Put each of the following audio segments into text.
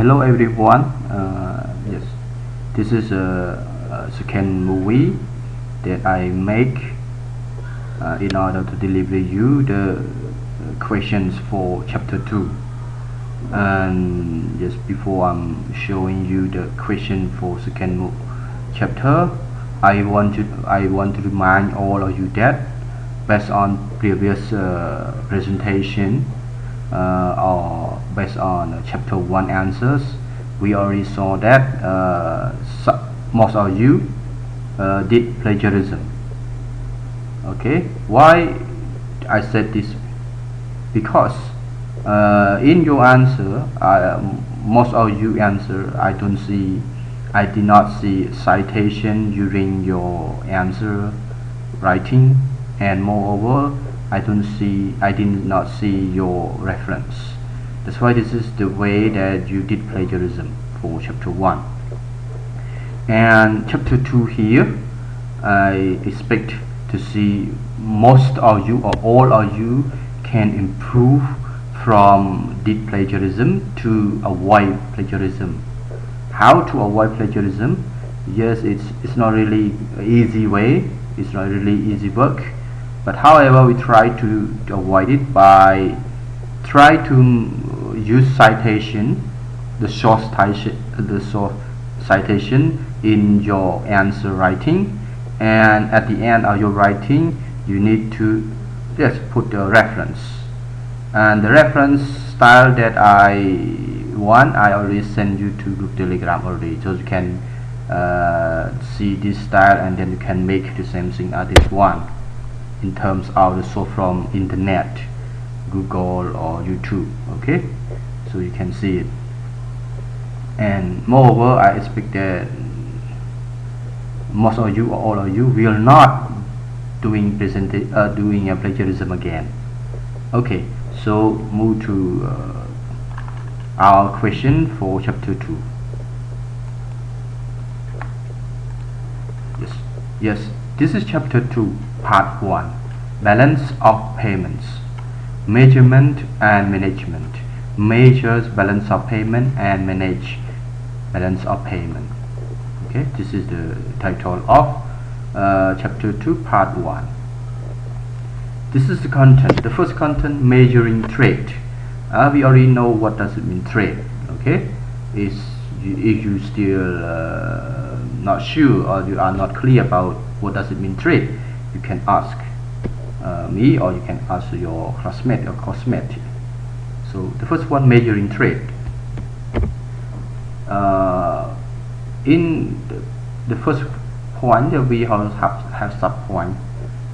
Hello everyone. Yes, this is a second movie that I make in order to deliver you the questions for chapter 2. And yes, before I'm showing you the question for second chapter, I want to remind all of you that based on previous presentation or based on chapter 1 answers, we already saw that most of you did plagiarism. Okay, why I said this? Because in your answer, most of you answer, I did not see citation during your answer writing, and moreover I did not see your reference. That's why this is the way that you did plagiarism for chapter 1. And chapter 2 here, I expect to see most of you or all of you can improve from did plagiarism to avoid plagiarism. How to avoid plagiarism? Yes, it's not really easy way, it's not really easy work, but however we try to avoid it by try to use citation, the short citation in your answer writing, and at the end of your writing you need to just put the reference. And the reference style that I already sent you to group telegram already, so you can see this style, and then you can make the same thing as this one in terms of the source from internet, Google or YouTube. Okay, so you can see it. And moreover, I expect that most of you or all of you will not doing a plagiarism again. Okay, so move to our question for chapter 2. Yes, this is chapter 2, part 1, balance of payments, measurement and management, measures balance of payment and manage balance of payment. Okay, this is the title of chapter 2, part 1. This is the content. The first content, measuring trade. We already know what does it mean, trade. Okay, if you still not sure or you are not clear about what does it mean trade, you can ask me, or you can ask your classmate or coursemate. So the first one, measuring trade. In the first point, we have sub point,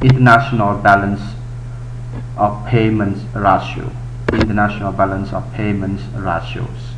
international balance of payments ratio. International balance of payments ratios.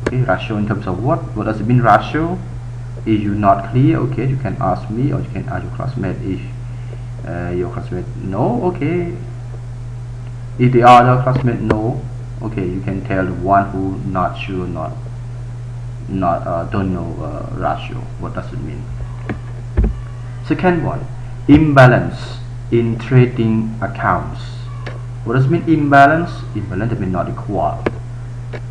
Okay, ratio in terms of what does it mean, ratio? If you're not clear, okay, you can ask me, or you can ask your classmate. If your classmate know, okay. If the other classmate know, okay, you can tell the one who not sure, don't know ratio, what does it mean. Second one, imbalance in trading accounts. What does it mean, imbalance? Imbalance means not equal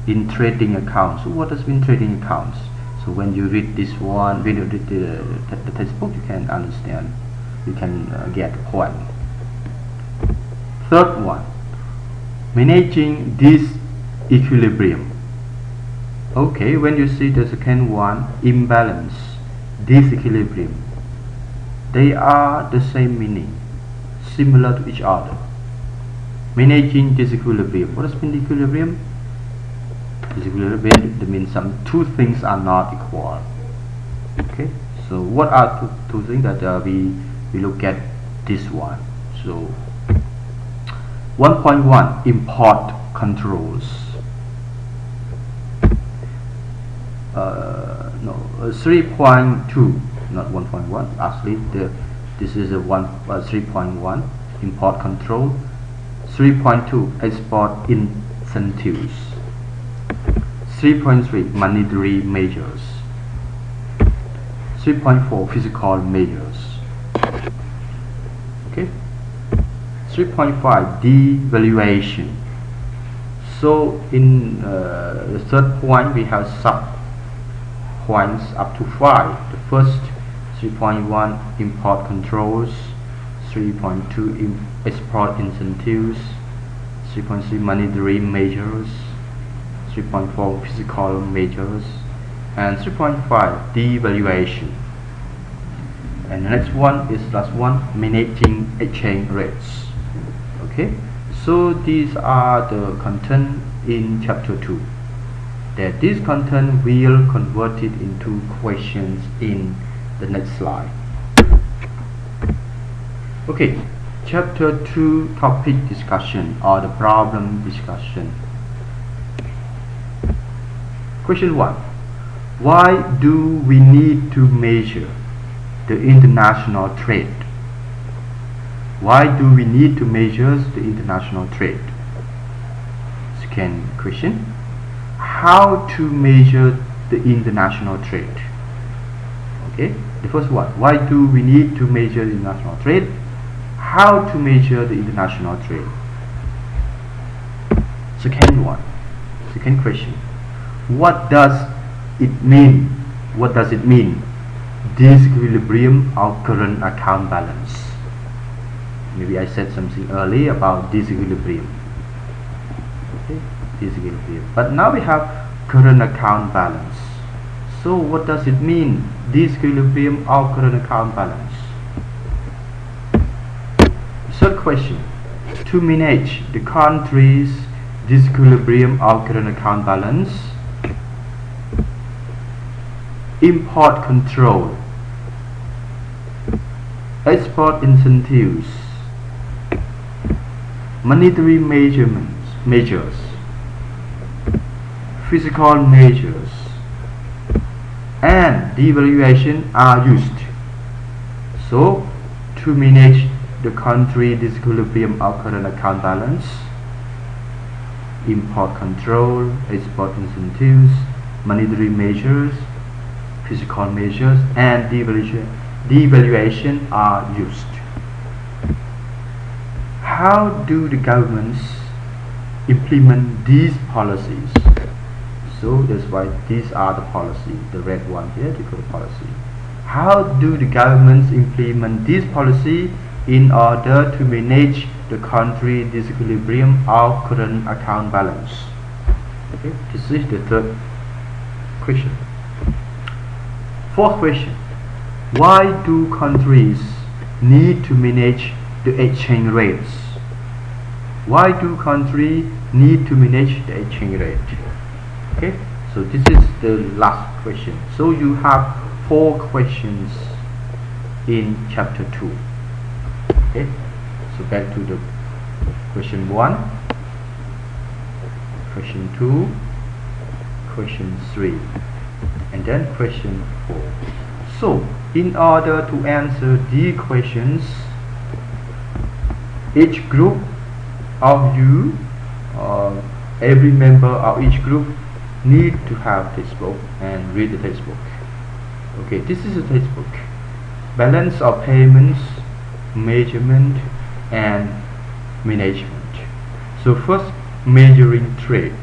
in trading accounts. So what does it mean, trading accounts? So when you read this one, when you read the textbook, you can understand, you can get the point. Third one, managing this equilibrium. Okay, when you see the second one, imbalance, disequilibrium, they are the same meaning, similar to each other. Managing disequilibrium. What does mean equilibrium? Disequilibrium means two things are not equal. Okay, so what are two things that we look at this one? So 1.1, import controls. 3.2, not 1.1. Actually, this is a 3.1, import control. 3.2, export incentives. 3.3, monetary measures. 3.4, physical measures. Okay. 3.5, devaluation. So in the third point, we have sub points up to 5. The first 3.1 import controls, 3.2 export incentives, 3.3 monetary measures, 3.4 physical measures, and 3.5 devaluation. And the next one is last one, managing exchange rates. Okay, so these are the content in chapter 2. That this content will convert it into questions in the next slide. Okay, chapter 2 topic discussion or the problem discussion. Question 1. Why do we need to measure the international trade? Why do we need to measure the international trade? Second question. How to measure the international trade? Okay, the first one. Why do we need to measure the international trade? How to measure the international trade? Second one. Second question. What does it mean? What does it mean? Disequilibrium of current account balance. Maybe I said something earlier about disequilibrium. Okay, disequilibrium. But now we have current account balance. So what does it mean? Disequilibrium of current account balance. Third question. To manage the country's disequilibrium of current account balance, import control, export incentives, monetary measures, physical measures, and devaluation are used. So, to manage the country disequilibrium of current account balance, import control, export incentives, monetary measures, physical measures, and devaluation are used. How do the governments implement these policies? So that's why these are the policy, the red one here, the policy. How do the governments implement this policy in order to manage the country disequilibrium of current account balance? Okay, this is the third question. Fourth question. Why do countries need to manage the exchange rates? Why do countries need to manage the exchange rate? Okay, so this is the last question. So you have 4 questions in chapter 2. Okay, so back to the question 1, question 2, question 3, and then question 4. So in order to answer these questions, each group of you, every member of each group need to have textbook and read the textbook. Okay, this is a textbook. Balance of payments, measurement, and management. So first, measuring trade.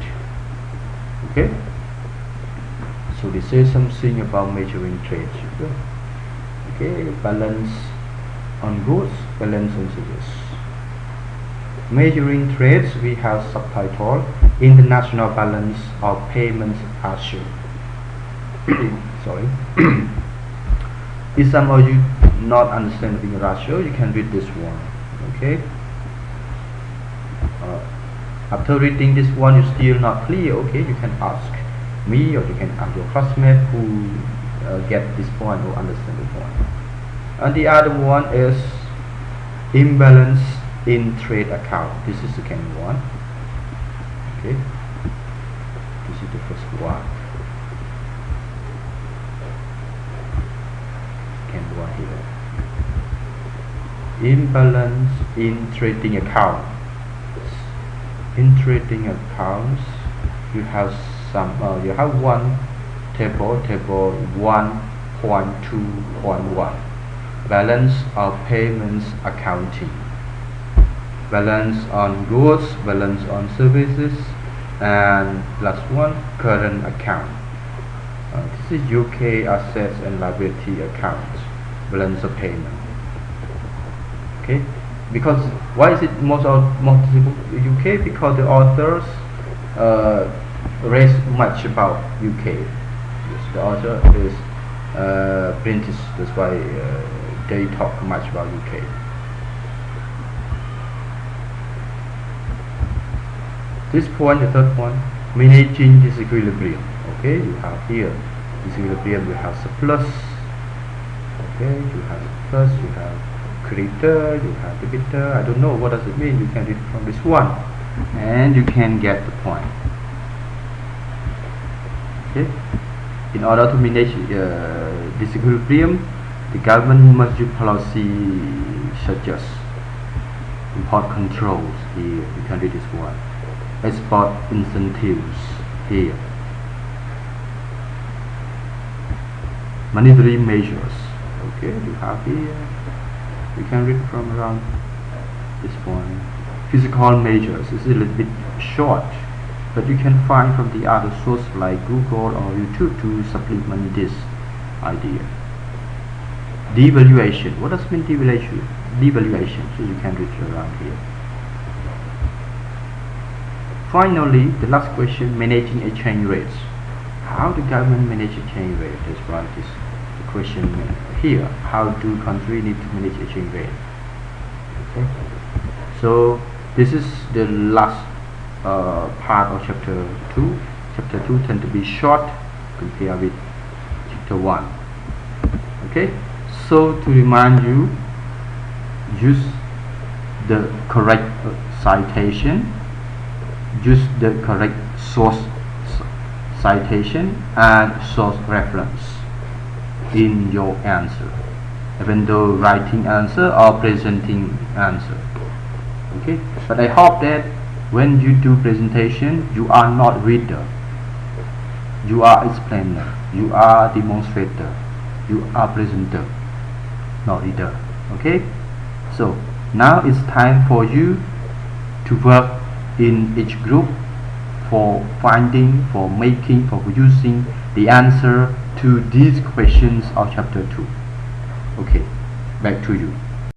Okay, so they say something about measuring trade. Okay, balance on goods, balance on service. Measuring trades, we have subtitle International Balance of Payments Ratio. Sorry. If some of you not understanding ratio, you can read this one. Okay. After reading this one, you still not clear. Okay, you can ask me or you can ask your classmate who get this point or understand the point. And the other one is imbalance in trade account. This is the second one. Okay, this is the first one. Second one here. Imbalance in trading account. In trading accounts, you have some. You have one table 1.2.1. Balance of payments accounting. Balance on goods, balance on services, And last one, current account. This is UK assets and liability account, balance of payment. Okay, because why is it most difficult UK? Because the authors raise much about UK. Yes, the author is British, that's why they talk much about UK. This point, the third point, managing disequilibrium. Okay, you have here disequilibrium, you have surplus. Okay, you have surplus, you have creditor, you have debitor. I don't know what does it mean. You can read from this one, and you can get the point. Okay, in order to manage disequilibrium, the government must use policy such as import controls. Here you can read this one. Export incentives here. Monetary measures. Okay, you have here. You can read from around this point. Physical measures is a little bit short, but you can find from the other source like Google or YouTube to supplement this idea. Devaluation. What does mean devaluation? Devaluation. So you can read around here. Finally, the last question, managing exchange rates. How the government manage exchange rate? That's what is the question here. How do countries need to manage exchange rate? Okay. So this is the last part of chapter 2. Chapter 2 tends to be short compared with chapter 1. Okay. So to remind you, use the correct citation. Use the correct source citation and source reference in your answer, even though writing answer or presenting answer. Okay, but I hope that when you do presentation, you are not reader, you are explainer, you are demonstrator, you are presenter, not reader. Okay, so now it's time for you to work in each group for finding, for making, for using the answer to these questions of chapter 2. Okay, back to you.